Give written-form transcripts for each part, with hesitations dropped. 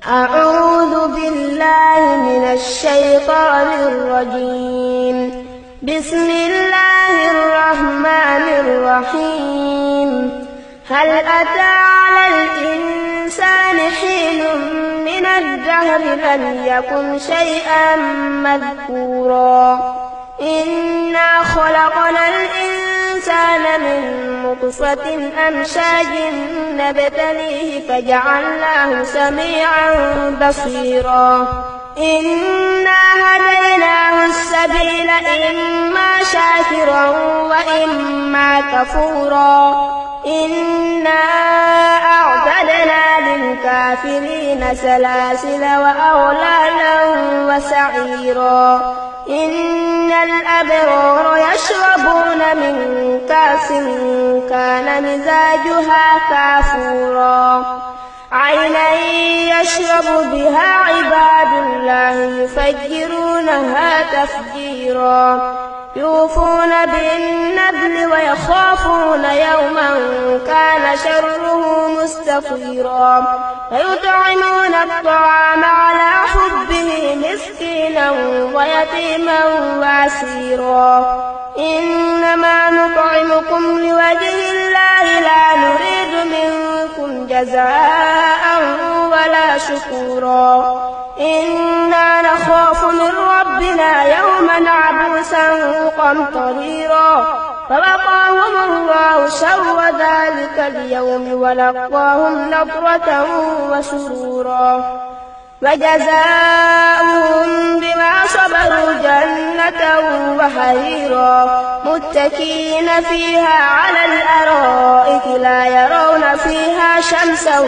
أعوذ بالله من الشيطان الرجيم. بسم الله الرحمن الرحيم. هل أتى على الإنسان حين من الدهر لم يكن شيئا مذكورا إنا خلقنا الإنسان من نطفة أمشاج نبتليه فجعلناه سميعا بصيرا إنا هديناه السبيل إما شاكرا وإما كفورا إنا أعتدنا للكافرين سلاسل وأغلالا وسعيرا إن الأبرار يشربون من كأس كان مزاجها كافورا عينا يشرب بها عباد الله يفجرونها تفجيرا يوفون بالنذر ويخافون يوما كان شره مستطيرا ويطعمون الطعام على حبه مسكينا ويتيما واسيرا إنما نطعمكم لوجه الله لا نريد منكم جزاء ولا شكورا إنا نخاف من ربنا يوما عبوسا قمطريرا فوقاهم الله شر ذلك اليوم ولقاهم نضرة وسرورا وجزاؤهم بما صبروا جنة وحريرا متكئين فيها على الأرائك لا يرون فيها شمسا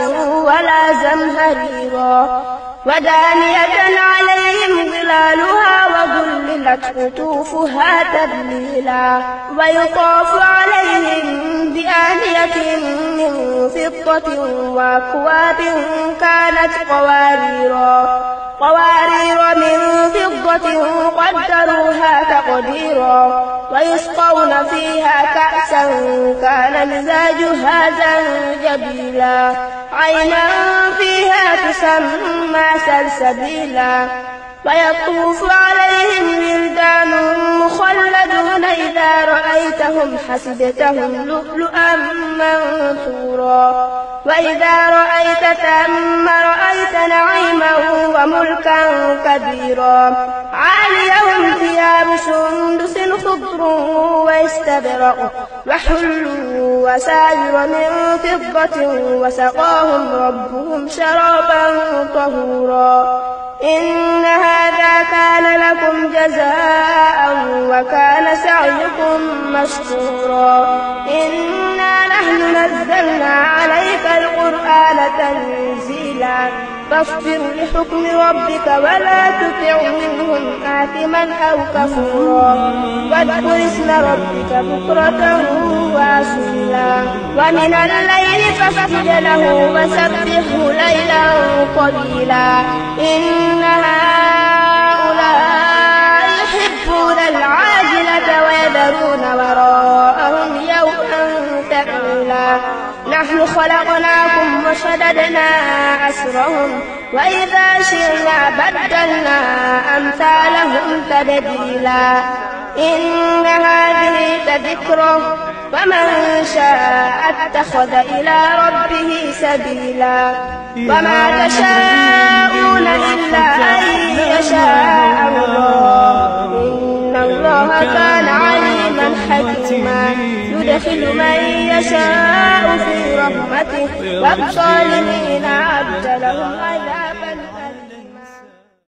ولا زمهريرا ودانية عليهم ظلالها وظللت قطوفها تذليلا ويطاف عليهم بآنية من فضة وأكواب كانت قوارير من فضة قدروها تقديرا ويسقون فيها كأسا كان مزاجها زنجبيلا عينا فيها تسمى سلسبيلا ويطوف عليهم ولدان مخلدون إذا رأيتهم حسبتهم لؤلؤا منثورا وإذا رأيت ثم رأيت نعيما وملكا كبيرا عاليهم ثياب سندس خضر واستبرق وحلوا وساور من فضة وسقاهم ربهم شرابا طهورا إن هذا كان لكم جزاء وكان سعيكم مشكورا إنا نحن نزلنا عليك القرآن تنزيلا فاصبر لحكم ربك ولا تطع منهم آثما أو كفورا واذكر اسم ربك بكرة وأصيلا ومن الليل فاسجد له وسبحه ليلا طويلا إن هؤلاء يحبون العاجلة ويذرون وراءهم يوما ثقيلا نحن خلقناكم وشددنا أسرهم وإذا شئنا بدلنا أمثالهم تبديلا إن هذه تذكرة ومن شاء اتخذ إلى ربه سبيلا وما تشاءون إلا أن يشاء الله إن الله كان عليما حكيما يدخل من يشاء في رحمته والظالمين أعد لهم عذابا